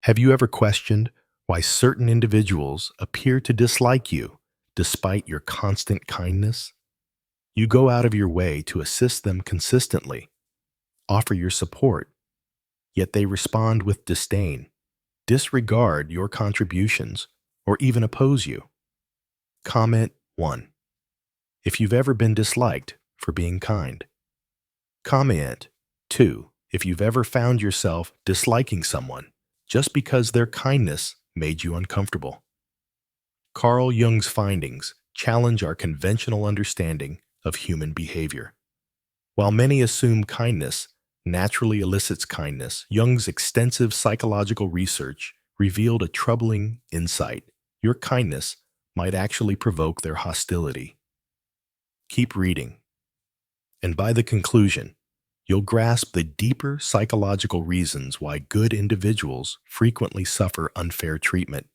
Have you ever questioned why certain individuals appear to dislike you despite your constant kindness? You go out of your way to assist them consistently, offer your support, yet they respond with disdain, disregard your contributions, or even oppose you. Comment 1. If you've ever been disliked for being kind. Comment 2. If you've ever found yourself disliking someone just because their kindness made you uncomfortable. Carl Jung's findings challenge our conventional understanding of human behavior. While many assume kindness naturally elicits kindness, Jung's extensive psychological research revealed a troubling insight. Your kindness might actually provoke their hostility. Keep reading, and by the conclusion, you'll grasp the deeper psychological reasons why good individuals frequently suffer unfair treatment,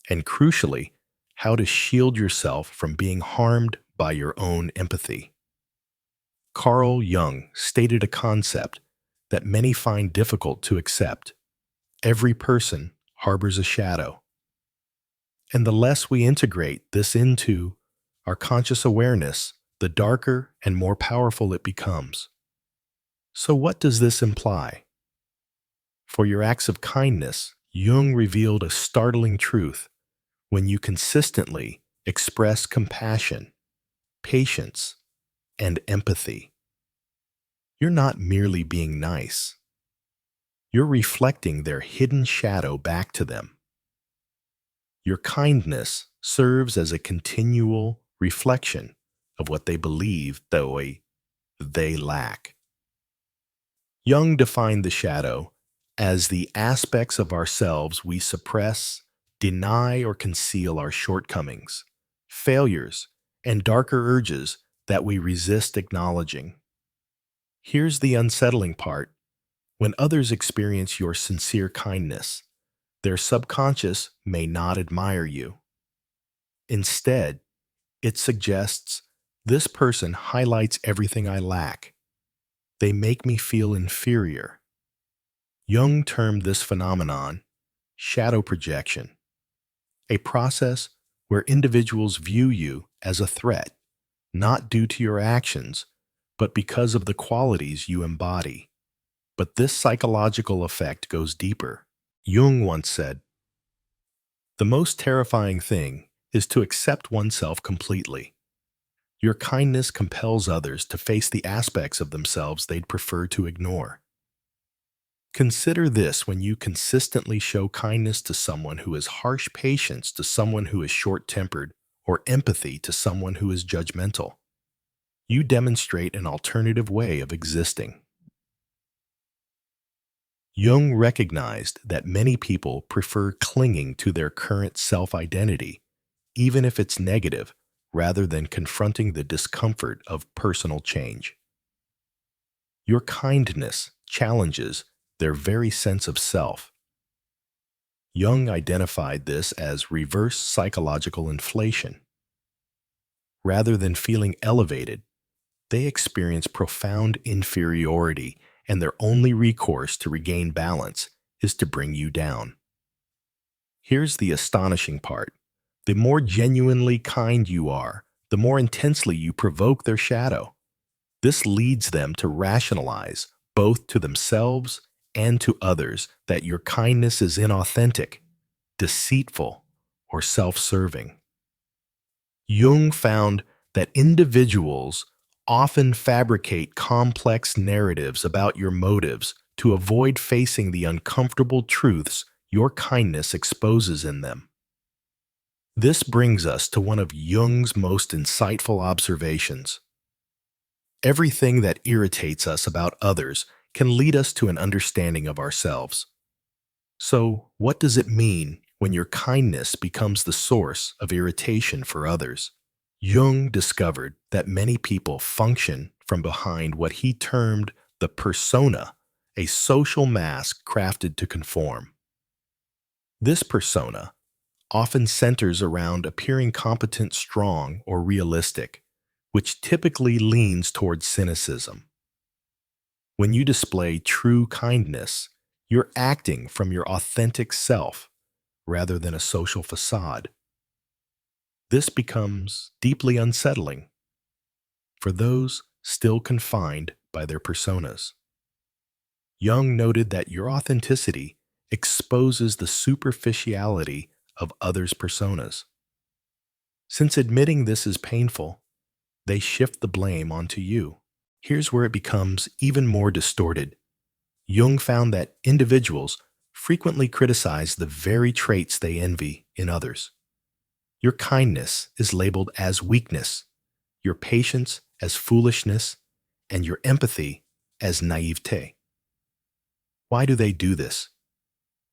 and crucially, how to shield yourself from being harmed by your own empathy. Carl Jung stated a concept that many find difficult to accept. Every person harbors a shadow. And the less we integrate this into our conscious awareness, the darker and more powerful it becomes. So what does this imply? For your acts of kindness, Jung revealed a startling truth. When you consistently express compassion, patience, and empathy, you're not merely being nice. You're reflecting their hidden shadow back to them. Your kindness serves as a continual reflection of what they believe they lack. Jung defined the shadow as the aspects of ourselves we suppress, deny, or conceal our shortcomings, failures, and darker urges that we resist acknowledging. Here's the unsettling part. When others experience your sincere kindness, their subconscious may not admire you. Instead, it suggests, this person highlights everything I lack. They make me feel inferior. Jung termed this phenomenon shadow projection, a process where individuals view you as a threat, not due to your actions, but because of the qualities you embody. But this psychological effect goes deeper. Jung once said, "The most terrifying thing is to accept oneself completely. Your kindness compels others to face the aspects of themselves they'd prefer to ignore." Consider this: when you consistently show kindness to someone who is harsh, patience to someone who is short-tempered, or empathy to someone who is judgmental, you demonstrate an alternative way of existing. Jung recognized that many people prefer clinging to their current self-identity, even if it's negative, rather than confronting the discomfort of personal change. Your kindness challenges their very sense of self. Jung identified this as reverse psychological inflation. Rather than feeling elevated, they experience profound inferiority, and their only recourse to regain balance is to bring you down. Here's the astonishing part. The more genuinely kind you are, the more intensely you provoke their shadow. This leads them to rationalize, both to themselves and to others, that your kindness is inauthentic, deceitful, or self-serving. Jung found that individuals often fabricate complex narratives about your motives to avoid facing the uncomfortable truths your kindness exposes in them. This brings us to one of Jung's most insightful observations. Everything that irritates us about others can lead us to an understanding of ourselves. So, what does it mean when your kindness becomes the source of irritation for others? Jung discovered that many people function from behind what he termed the persona, a social mask crafted to conform. This persona often centers around appearing competent, strong, or realistic, which typically leans towards cynicism. When you display true kindness, You're acting from your authentic self rather than a social facade. This becomes deeply unsettling for those still confined by their personas. Jung noted that your authenticity exposes the superficiality of others' personas. Since admitting this is painful, they shift the blame onto you. Here's where it becomes even more distorted. Jung found that individuals frequently criticize the very traits they envy in others. Your kindness is labeled as weakness, your patience as foolishness, and your empathy as naivete. Why do they do this?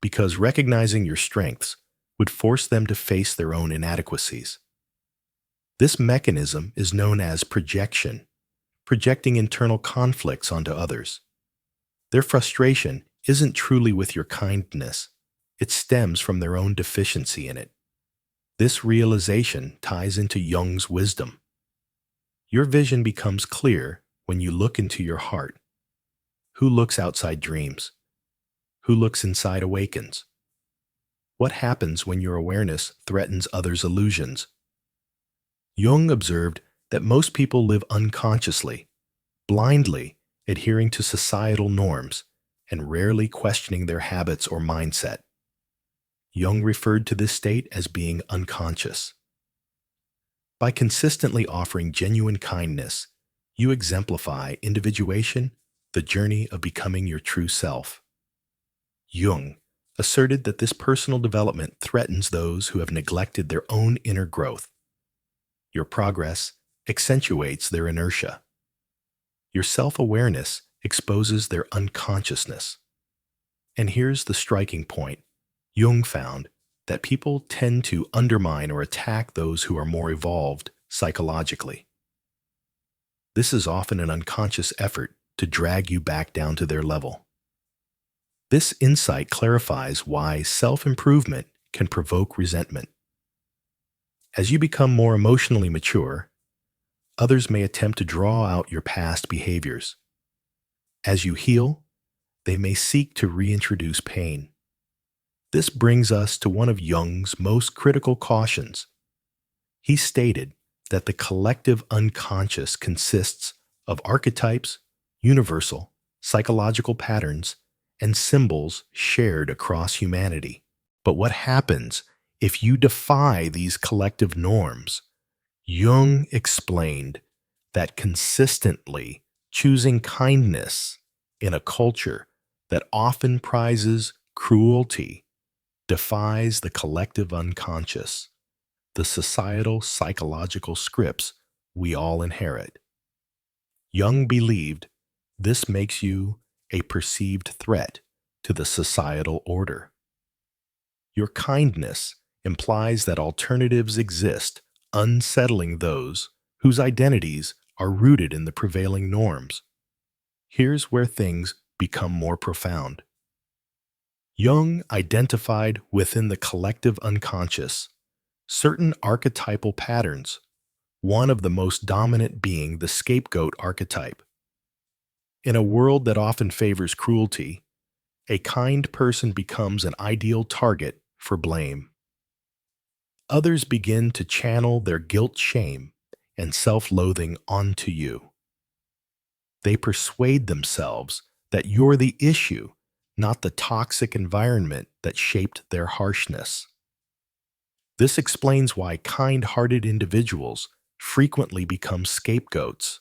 Because recognizing your strengths would force them to face their own inadequacies. This mechanism is known as projection, projecting internal conflicts onto others. Their frustration isn't truly with your kindness, it stems from their own deficiency in it. This realization ties into Jung's wisdom. Your vision becomes clear when you look into your heart. Who looks outside dreams? Who looks inside awakens? What happens when your awareness threatens others' illusions? Jung observed that most people live unconsciously, blindly adhering to societal norms and rarely questioning their habits or mindset. Jung referred to this state as being unconscious. By consistently offering genuine kindness, you exemplify individuation, the journey of becoming your true self. Jung asserted that this personal development threatens those who have neglected their own inner growth. Your progress accentuates their inertia. Your self-awareness exposes their unconsciousness. And here's the striking point. Jung found that people tend to undermine or attack those who are more evolved psychologically. This is often an unconscious effort to drag you back down to their level. This insight clarifies why self-improvement can provoke resentment. As you become more emotionally mature, others may attempt to draw out your past behaviors. As you heal, they may seek to reintroduce pain. This brings us to one of Jung's most critical cautions. He stated that the collective unconscious consists of archetypes, universal, psychological patterns, and symbols shared across humanity. But what happens if you defy these collective norms? Jung explained that consistently choosing kindness in a culture that often prizes cruelty defies the collective unconscious, the societal psychological scripts we all inherit. Jung believed this makes you a perceived threat to the societal order. Your kindness implies that alternatives exist, unsettling those whose identities are rooted in the prevailing norms. Here's where things become more profound. Jung identified within the collective unconscious certain archetypal patterns, one of the most dominant being the scapegoat archetype. In a world that often favors cruelty, a kind person becomes an ideal target for blame. Others begin to channel their guilt, shame, and self-loathing onto you. They persuade themselves that you're the issue, not the toxic environment that shaped their harshness. This explains why kind-hearted individuals frequently become scapegoats.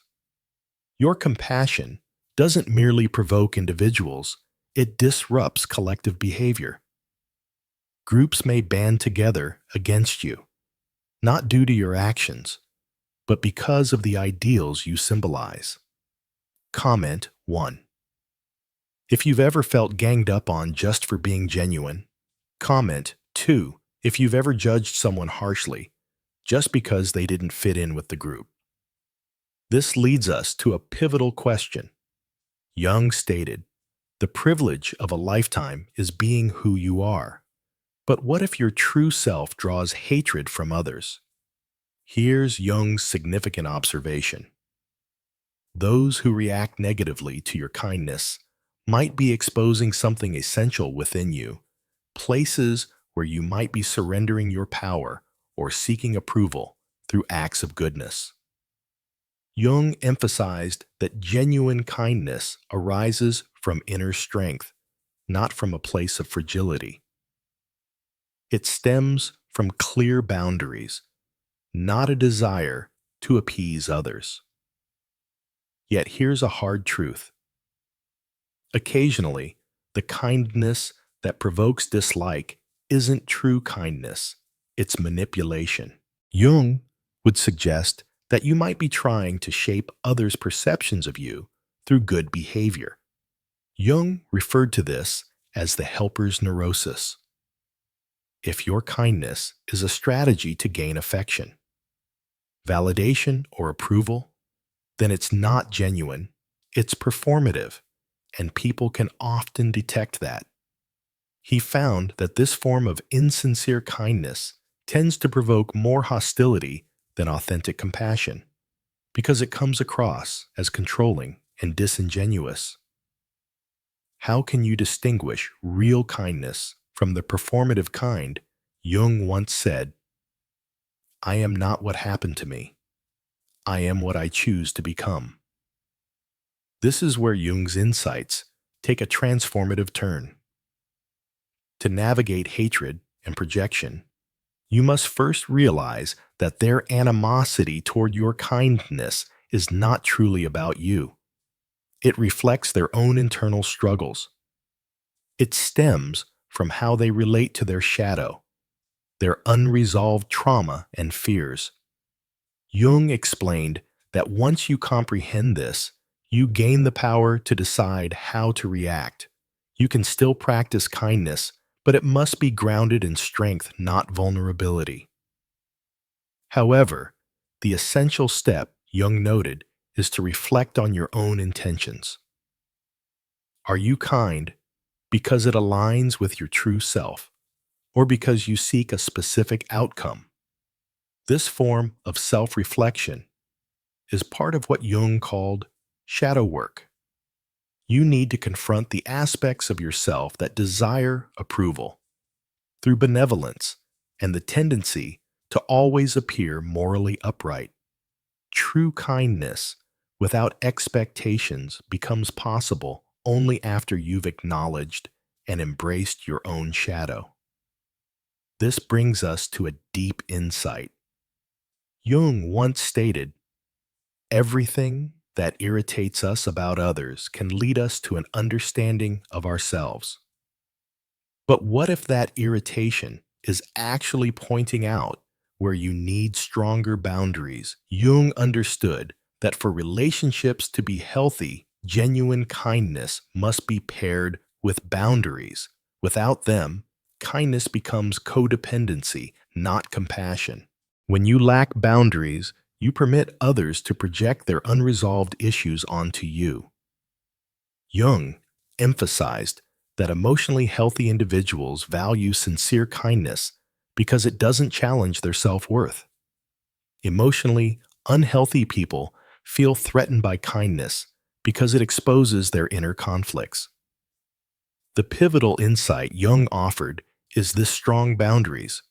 Your compassion doesn't merely provoke individuals, it disrupts collective behavior. Groups may band together against you, not due to your actions, but because of the ideals you symbolize. Comment 1. If you've ever felt ganged up on just for being genuine. Comment 2. If you've ever judged someone harshly just because they didn't fit in with the group. This leads us to a pivotal question. Jung stated, "The privilege of a lifetime is being who you are. But what if your true self draws hatred from others?" Here's Jung's significant observation. Those who react negatively to your kindness might be exposing something essential within you, places where you might be surrendering your power or seeking approval through acts of goodness. Jung emphasized that genuine kindness arises from inner strength, not from a place of fragility. It stems from clear boundaries, not a desire to appease others. Yet here's a hard truth. Occasionally, the kindness that provokes dislike isn't true kindness, it's manipulation. Jung would suggest that you might be trying to shape others' perceptions of you through good behavior. Jung referred to this as the helper's neurosis. If your kindness is a strategy to gain affection, validation, or approval, then it's not genuine, it's performative, and people can often detect that. He found that this form of insincere kindness tends to provoke more hostility than authentic compassion because it comes across as controlling and disingenuous. How can you distinguish real kindness from the performative kind? Jung once said, "I am not what happened to me. I am what I choose to become." This is where Jung's insights take a transformative turn. To navigate hatred and projection, you must first realize that their animosity toward your kindness is not truly about you. It reflects their own internal struggles. It stems from how they relate to their shadow, their unresolved trauma and fears. Jung explained that once you comprehend this, you gain the power to decide how to react. You can still practice kindness, but it must be grounded in strength, not vulnerability. However, the essential step, Jung noted, is to reflect on your own intentions. Are you kind because it aligns with your true self, or because you seek a specific outcome? This form of self-reflection is part of what Jung called shadow work. You need to confront the aspects of yourself that desire approval through benevolence and the tendency to always appear morally upright. True kindness without expectations becomes possible only after you've acknowledged and embraced your own shadow. This brings us to a deep insight. Jung once stated, "Everything that irritates us about others can lead us to an understanding of ourselves." But what if that irritation is actually pointing out where you need stronger boundaries? Jung understood that for relationships to be healthy, genuine kindness must be paired with boundaries. Without them, kindness becomes codependency, not compassion. When you lack boundaries, you permit others to project their unresolved issues onto you. Jung emphasized that emotionally healthy individuals value sincere kindness because it doesn't challenge their self-worth. Emotionally unhealthy people feel threatened by kindness because it exposes their inner conflicts. The pivotal insight Jung offered is this: strong boundaries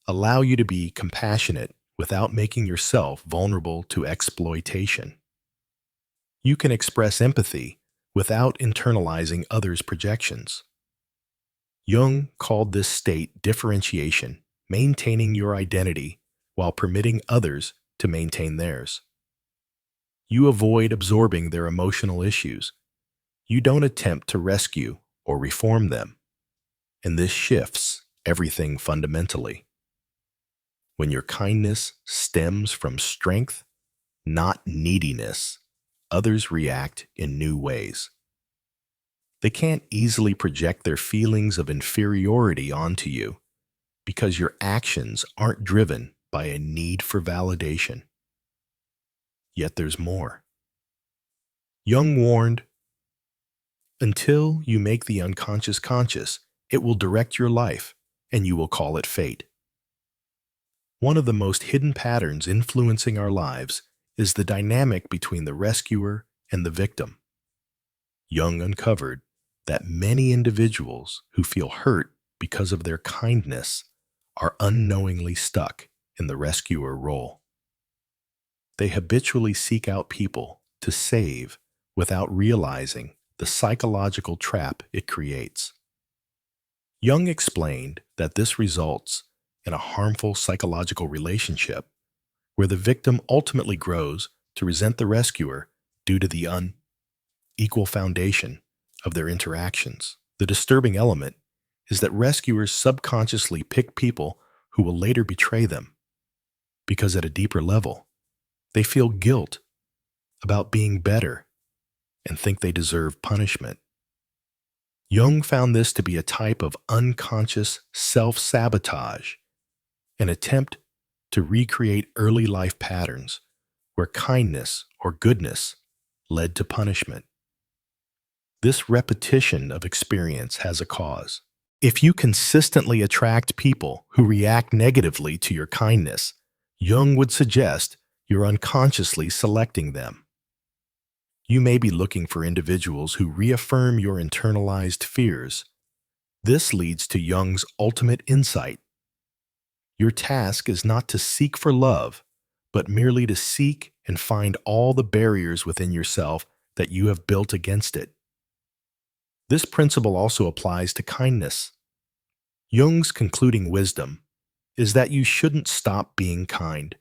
allow you to be compassionate without making yourself vulnerable to exploitation. You can express empathy without internalizing others' projections. Jung called this state differentiation, maintaining your identity while permitting others to maintain theirs. You avoid absorbing their emotional issues. You don't attempt to rescue or reform them. And this shifts everything fundamentally. When your kindness stems from strength, not neediness, others react in new ways. They can't easily project their feelings of inferiority onto you because your actions aren't driven by a need for validation. Yet there's more. Jung warned, until you make the unconscious conscious, it will direct your life, and you will call it fate. One of the most hidden patterns influencing our lives is the dynamic between the rescuer and the victim. Jung uncovered that many individuals who feel hurt because of their kindness are unknowingly stuck in the rescuer role. They habitually seek out people to save without realizing the psychological trap it creates. Jung explained that this results in a harmful psychological relationship where the victim ultimately grows to resent the rescuer due to the unequal foundation of their interactions. The disturbing element is that rescuers subconsciously pick people who will later betray them because at a deeper level, they feel guilt about being better and think they deserve punishment. Jung found this to be a type of unconscious self-sabotage, an attempt to recreate early life patterns where kindness or goodness led to punishment. This repetition of experience has a cause. If you consistently attract people who react negatively to your kindness, Jung would suggest you're unconsciously selecting them. You may be looking for individuals who reaffirm your internalized fears. This leads to Jung's ultimate insight. Your task is not to seek for love, but merely to seek and find all the barriers within yourself that you have built against it. This principle also applies to kindness. Jung's concluding wisdom is that you shouldn't stop being kind.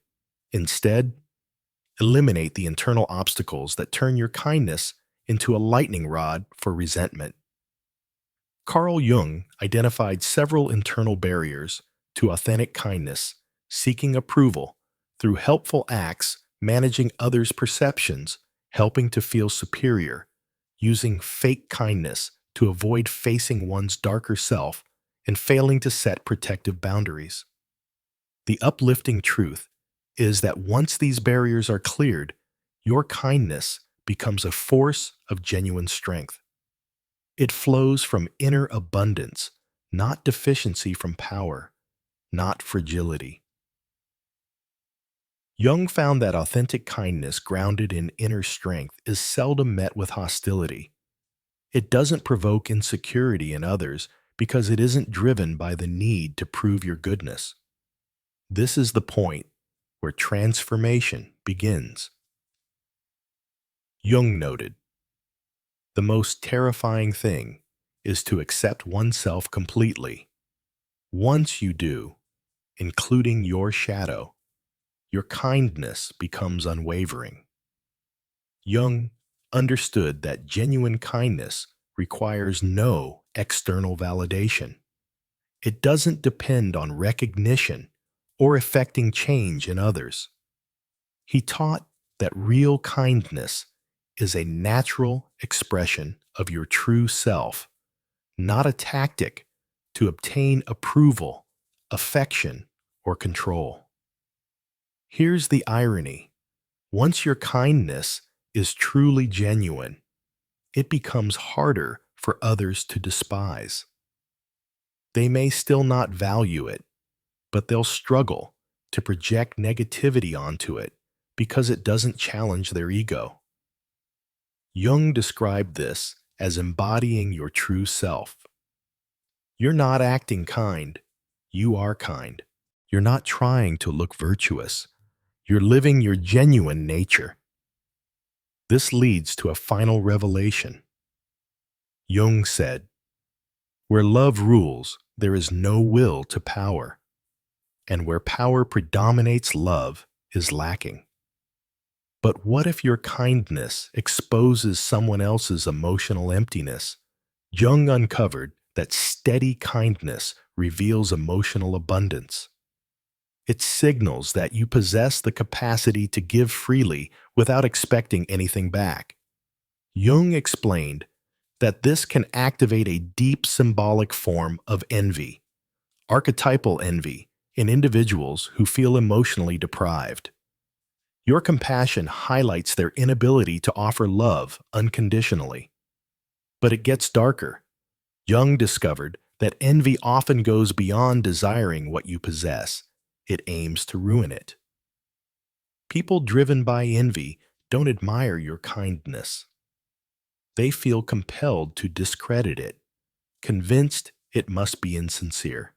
Instead, eliminate the internal obstacles that turn your kindness into a lightning rod for resentment. Carl Jung identified several internal barriers to authentic kindness, seeking approval through helpful acts, managing others' perceptions, helping to feel superior, using fake kindness to avoid facing one's darker self, and failing to set protective boundaries. The uplifting truth is that once these barriers are cleared, your kindness becomes a force of genuine strength. It flows from inner abundance, not deficiency from power, not fragility. Jung found that authentic kindness grounded in inner strength is seldom met with hostility. It doesn't provoke insecurity in others because it isn't driven by the need to prove your goodness. This is the point where transformation begins. Jung noted, "The most terrifying thing is to accept oneself completely. Once you do, including your shadow, your kindness becomes unwavering." Jung understood that genuine kindness requires no external validation. It doesn't depend on recognition or affecting change in others. He taught that real kindness is a natural expression of your true self, not a tactic to obtain approval, affection, or control. Here's the irony. Once your kindness is truly genuine, it becomes harder for others to despise. They may still not value it, but they'll struggle to project negativity onto it because it doesn't challenge their ego. Jung described this as embodying your true self. You're not acting kind, you are kind. You're not trying to look virtuous, you're living your genuine nature. This leads to a final revelation. Jung said, "Where love rules, there is no will to power, and where power predominates, love is lacking." But what if your kindness exposes someone else's emotional emptiness? Jung uncovered that steady kindness reveals emotional abundance. It signals that you possess the capacity to give freely without expecting anything back. Jung explained that this can activate a deep symbolic form of envy, archetypal envy, in individuals who feel emotionally deprived. Your compassion highlights their inability to offer love unconditionally. But it gets darker. Jung discovered that envy often goes beyond desiring what you possess. It aims to ruin it. People driven by envy don't admire your kindness. They feel compelled to discredit it, convinced it must be insincere.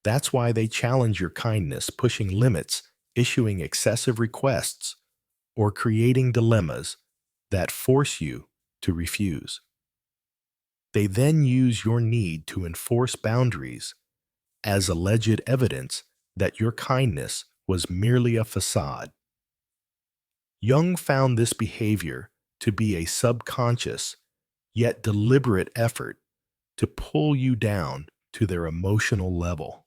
That's why they challenge your kindness, pushing limits, issuing excessive requests, or creating dilemmas that force you to refuse. They then use your need to enforce boundaries as alleged evidence that your kindness was merely a facade. Jung found this behavior to be a subconscious, yet deliberate effort to pull you down to their emotional level.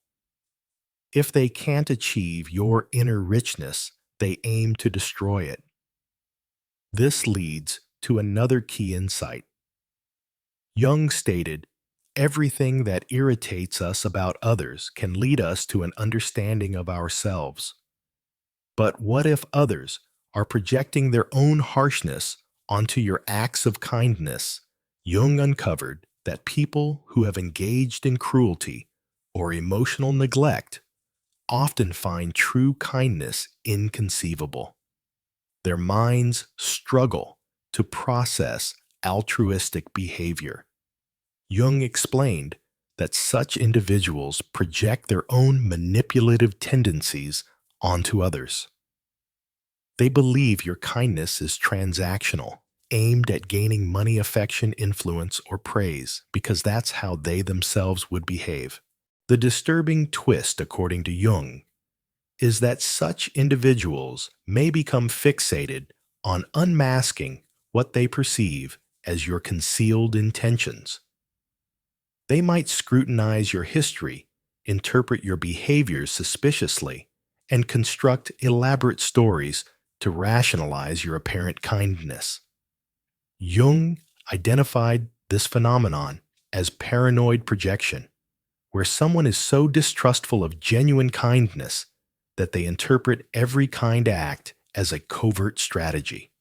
If they can't achieve your inner richness, they aim to destroy it. This leads to another key insight. Jung stated, "Everything that irritates us about others can lead us to an understanding of ourselves. But what if others are projecting their own harshness onto your acts of kindness?" Jung uncovered that people who have engaged in cruelty or emotional neglect often find true kindness inconceivable. Their minds struggle to process altruistic behavior. Jung explained that such individuals project their own manipulative tendencies onto others. They believe your kindness is transactional, aimed at gaining money, affection, influence, or praise, because that's how they themselves would behave. The disturbing twist, according to Jung, is that such individuals may become fixated on unmasking what they perceive as your concealed intentions. They might scrutinize your history, interpret your behaviors suspiciously, and construct elaborate stories to rationalize your apparent kindness. Jung identified this phenomenon as paranoid projection, where someone is so distrustful of genuine kindness that they interpret every kind act as a covert strategy.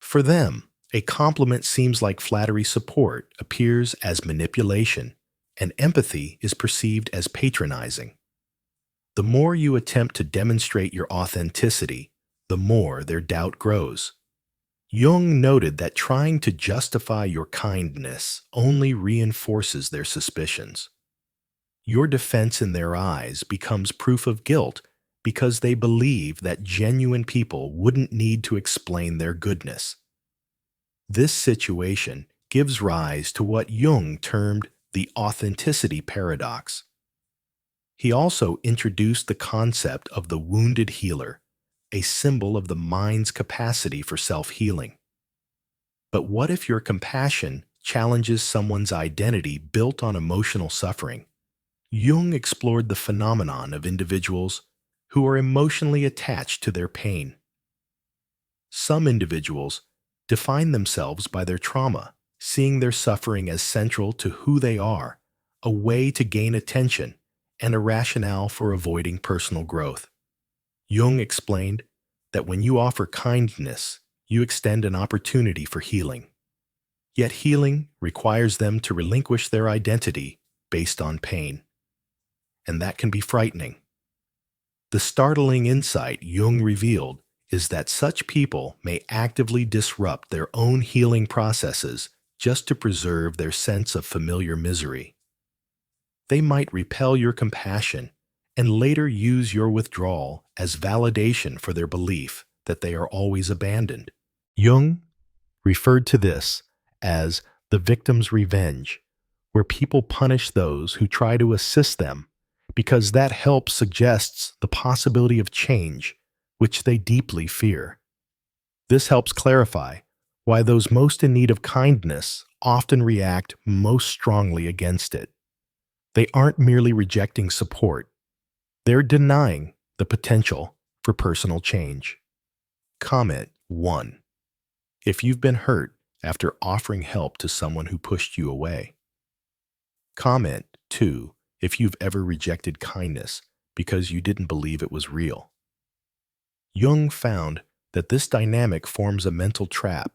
For them, a compliment seems like flattery, support appears as manipulation, and empathy is perceived as patronizing. The more you attempt to demonstrate your authenticity, the more their doubt grows. Jung noted that trying to justify your kindness only reinforces their suspicions. Your defense in their eyes becomes proof of guilt because they believe that genuine people wouldn't need to explain their goodness. This situation gives rise to what Jung termed the authenticity paradox. He also introduced the concept of the wounded healer, a symbol of the mind's capacity for self-healing. But what if your compassion challenges someone's identity built on emotional suffering? Jung explored the phenomenon of individuals who are emotionally attached to their pain. Some individuals define themselves by their trauma, seeing their suffering as central to who they are, a way to gain attention, and a rationale for avoiding personal growth. Jung explained that when you offer kindness, you extend an opportunity for healing. Yet healing requires them to relinquish their identity based on pain. And that can be frightening. The startling insight Jung revealed is that such people may actively disrupt their own healing processes just to preserve their sense of familiar misery. They might repel your compassion and later use your withdrawal as validation for their belief that they are always abandoned. Jung referred to this as the victim's revenge, where people punish those who try to assist them because that help suggests the possibility of change, which they deeply fear. This helps clarify why those most in need of kindness often react most strongly against it. They aren't merely rejecting support, they're denying the potential for personal change. Comment 1. If you've been hurt after offering help to someone who pushed you away. Comment 2. If you've ever rejected kindness because you didn't believe it was real. Jung found that this dynamic forms a mental trap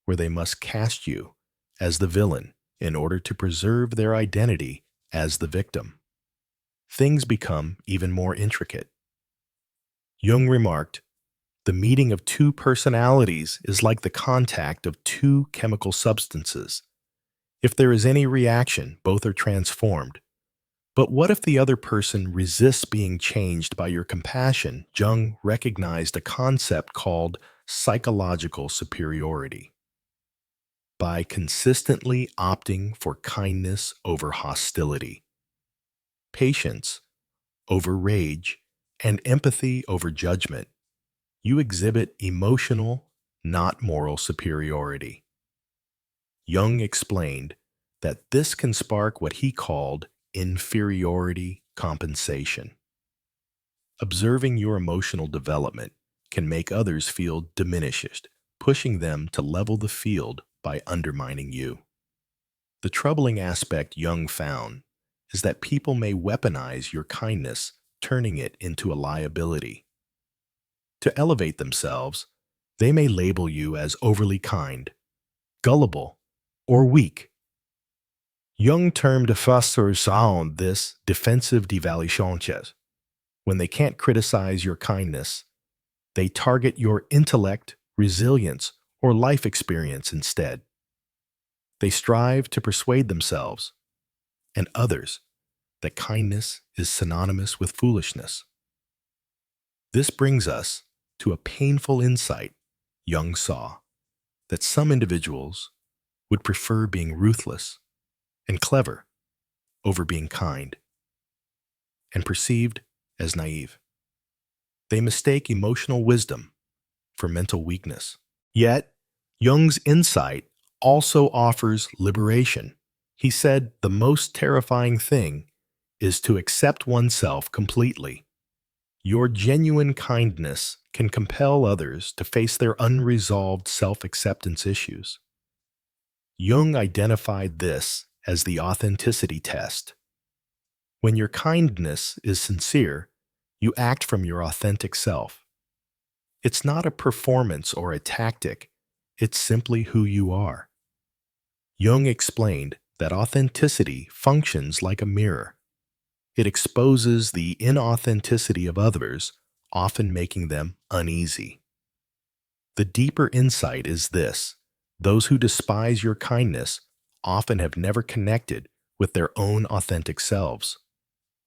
where they must cast you as the villain in order to preserve their identity as the victim. Things become even more intricate. Jung remarked, The meeting of two personalities is like the contact of two chemical substances. If there is any reaction, both are transformed. But what if the other person resists being changed by your compassion? Jung recognized a concept called psychological superiority. By consistently opting for kindness over hostility, patience over rage, and empathy over judgment, you exhibit emotional, not moral superiority. Jung explained that this can spark what he called inferiority compensation. Observing your emotional development can make others feel diminished, pushing them to level the field by undermining you. The troubling aspect Jung found is that people may weaponize your kindness, turning it into a liability. To elevate themselves, they may label you as overly kind, gullible, or weak. Jung termed Fassersound this defensive devaluation. When they can't criticize your kindness, they target your intellect, resilience, or life experience instead. They strive to persuade themselves and others that kindness is synonymous with foolishness. This brings us to a painful insight Jung saw, that some individuals would prefer being ruthless and clever over being kind and perceived as naive. They mistake emotional wisdom for mental weakness. Yet, Jung's insight also offers liberation. He said the most terrifying thing is to accept oneself completely. Your genuine kindness can compel others to face their unresolved self-acceptance issues. Jung identified this as the authenticity test. When your kindness is sincere, you act from your authentic self. It's not a performance or a tactic, it's simply who you are. Jung explained that authenticity functions like a mirror. It exposes the inauthenticity of others, often making them uneasy. The deeper insight is this: those who despise your kindness often have never connected with their own authentic selves.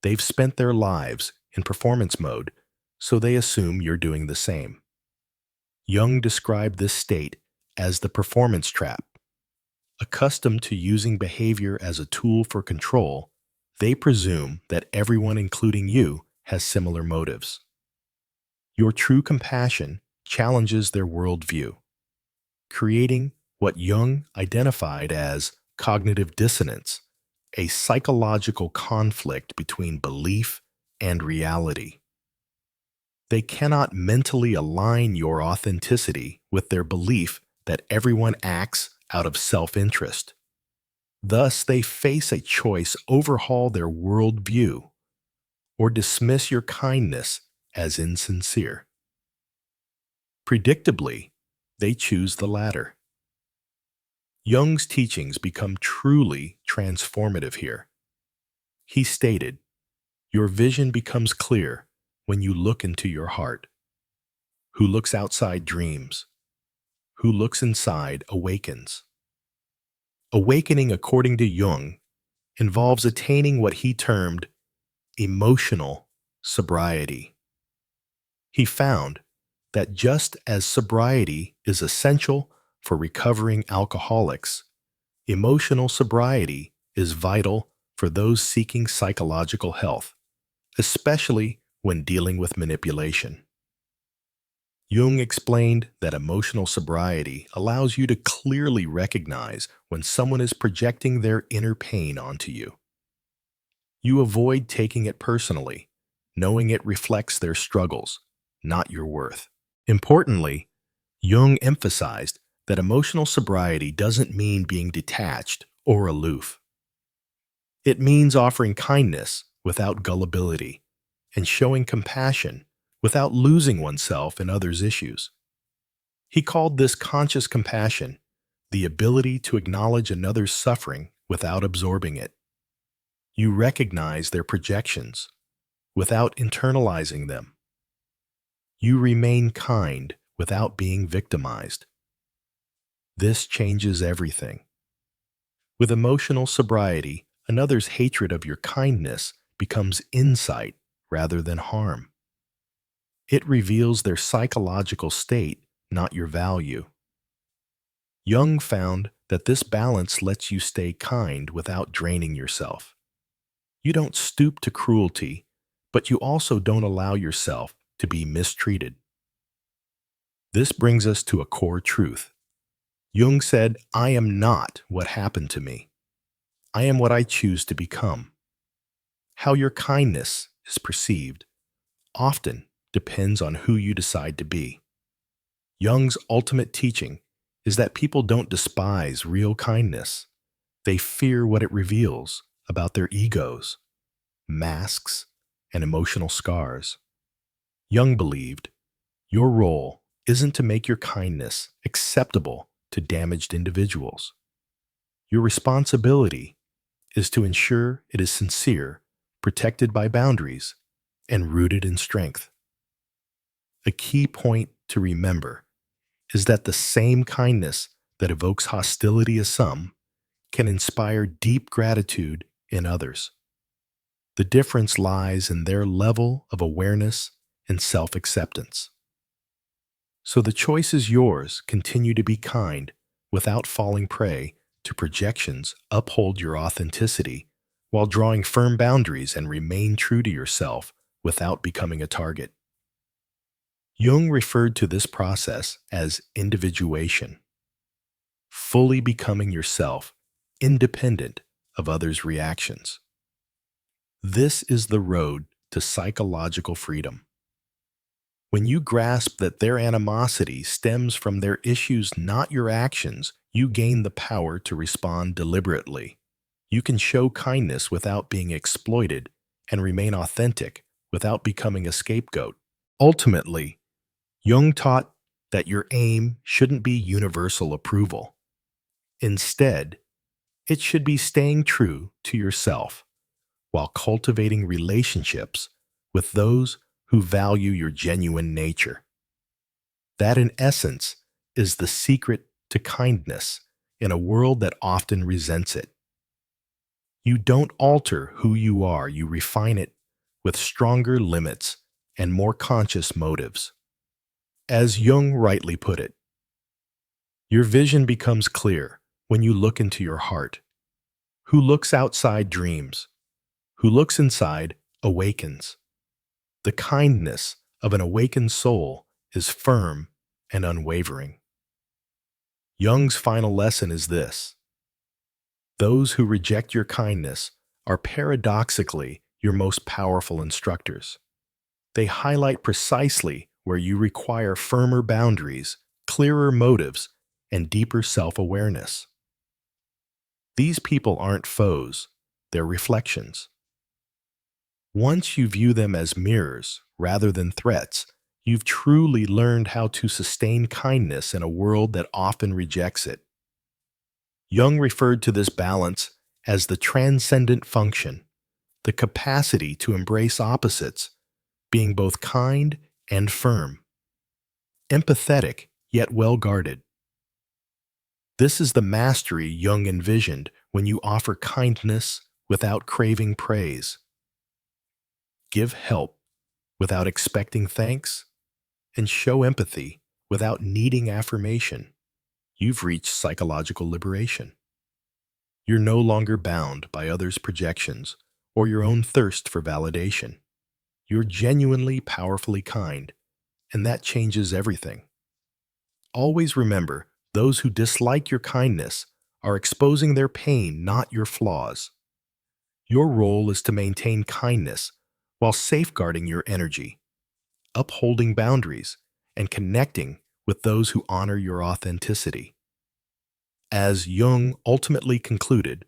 They've spent their lives in performance mode, so they assume you're doing the same. Jung described this state as the performance trap. Accustomed to using behavior as a tool for control, they presume that everyone, including you, has similar motives. Your true compassion challenges their worldview, creating what Jung identified as cognitive dissonance, a psychological conflict between belief and reality. They cannot mentally align your authenticity with their belief that everyone acts out of self-interest. Thus, they face a choice: overhaul their worldview or dismiss your kindness as insincere. Predictably, they choose the latter. Jung's teachings become truly transformative here. He stated, "Your vision becomes clear when you look into your heart. Who looks outside dreams. Who looks inside awakens." Awakening, according to Jung, involves attaining what he termed emotional sobriety. He found that just as sobriety is essential for recovering alcoholics, emotional sobriety is vital for those seeking psychological health, especially when dealing with manipulation. Jung explained that emotional sobriety allows you to clearly recognize when someone is projecting their inner pain onto you. You avoid taking it personally, knowing it reflects their struggles, not your worth. Importantly, Jung emphasized that emotional sobriety doesn't mean being detached or aloof. It means offering kindness without gullibility and showing compassion without losing oneself in others' issues. He called this conscious compassion the ability to acknowledge another's suffering without absorbing it. You recognize their projections without internalizing them. You remain kind without being victimized. This changes everything. With emotional sobriety, another's hatred of your kindness becomes insight rather than harm. It reveals their psychological state, not your value. Jung found that this balance lets you stay kind without draining yourself. You don't stoop to cruelty, but you also don't allow yourself to be mistreated. This brings us to a core truth. Jung said, "I am not what happened to me. I am what I choose to become." How your kindness is perceived often depends on who you decide to be. Jung's ultimate teaching is that people don't despise real kindness. They fear what it reveals about their egos, masks, and emotional scars. Jung believed your role isn't to make your kindness acceptable to damaged individuals. Your responsibility is to ensure it is sincere, protected by boundaries, and rooted in strength. A key point to remember is that the same kindness that evokes hostility in some can inspire deep gratitude in others. The difference lies in their level of awareness and self-acceptance. So the choice is yours. Continue to be kind without falling prey to projections. Uphold your authenticity while drawing firm boundaries and remain true to yourself without becoming a target. Jung referred to this process as individuation, fully becoming yourself, independent of others' reactions. This is the road to psychological freedom. When you grasp that their animosity stems from their issues, not your actions, you gain the power to respond deliberately. You can show kindness without being exploited and remain authentic without becoming a scapegoat. Ultimately, Jung taught that your aim shouldn't be universal approval. Instead, it should be staying true to yourself while cultivating relationships with those who value your genuine nature. That, in essence, is the secret to kindness in a world that often resents it. You don't alter who you are, you refine it with stronger limits and more conscious motives. As Jung rightly put it, your vision becomes clear when you look into your heart. Who looks outside dreams. Who looks inside awakens. The kindness of an awakened soul is firm and unwavering. Jung's final lesson is this: those who reject your kindness are paradoxically your most powerful instructors. They highlight precisely where you require firmer boundaries, clearer motives, and deeper self-awareness. These people aren't foes, they're reflections. Once you view them as mirrors rather than threats, you've truly learned how to sustain kindness in a world that often rejects it. Jung referred to this balance as the transcendent function, the capacity to embrace opposites, being both kind and firm, empathetic yet well-guarded. This is the mastery Jung envisioned when you offer kindness without craving praise, give help without expecting thanks, and show empathy without needing affirmation. You've reached psychological liberation. You're no longer bound by others' projections or your own thirst for validation. You're genuinely powerfully kind, and that changes everything. Always remember, those who dislike your kindness are exposing their pain, not your flaws. Your role is to maintain kindness while safeguarding your energy, upholding boundaries, and connecting with those who honor your authenticity. As Jung ultimately concluded,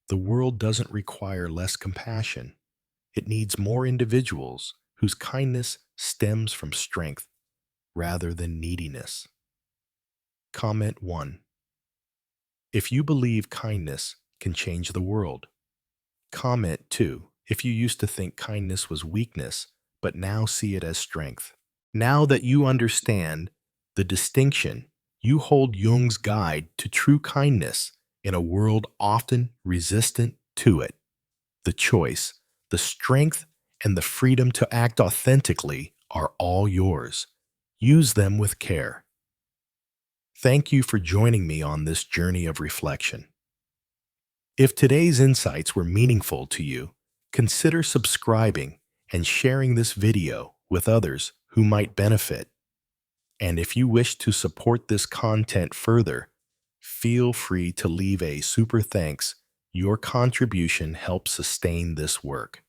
the world doesn't require less compassion. It needs more individuals whose kindness stems from strength rather than neediness. Comment 1. If you believe kindness can change the world. Comment 2. If you used to think kindness was weakness, but now see it as strength. Now that you understand the distinction, you hold Jung's guide to true kindness in a world often resistant to it. The choice, the strength, and the freedom to act authentically are all yours. Use them with care. Thank you for joining me on this journey of reflection. If today's insights were meaningful to you, consider subscribing and sharing this video with others who might benefit. And if you wish to support this content further, feel free to leave a super thanks. Your contribution helps sustain this work.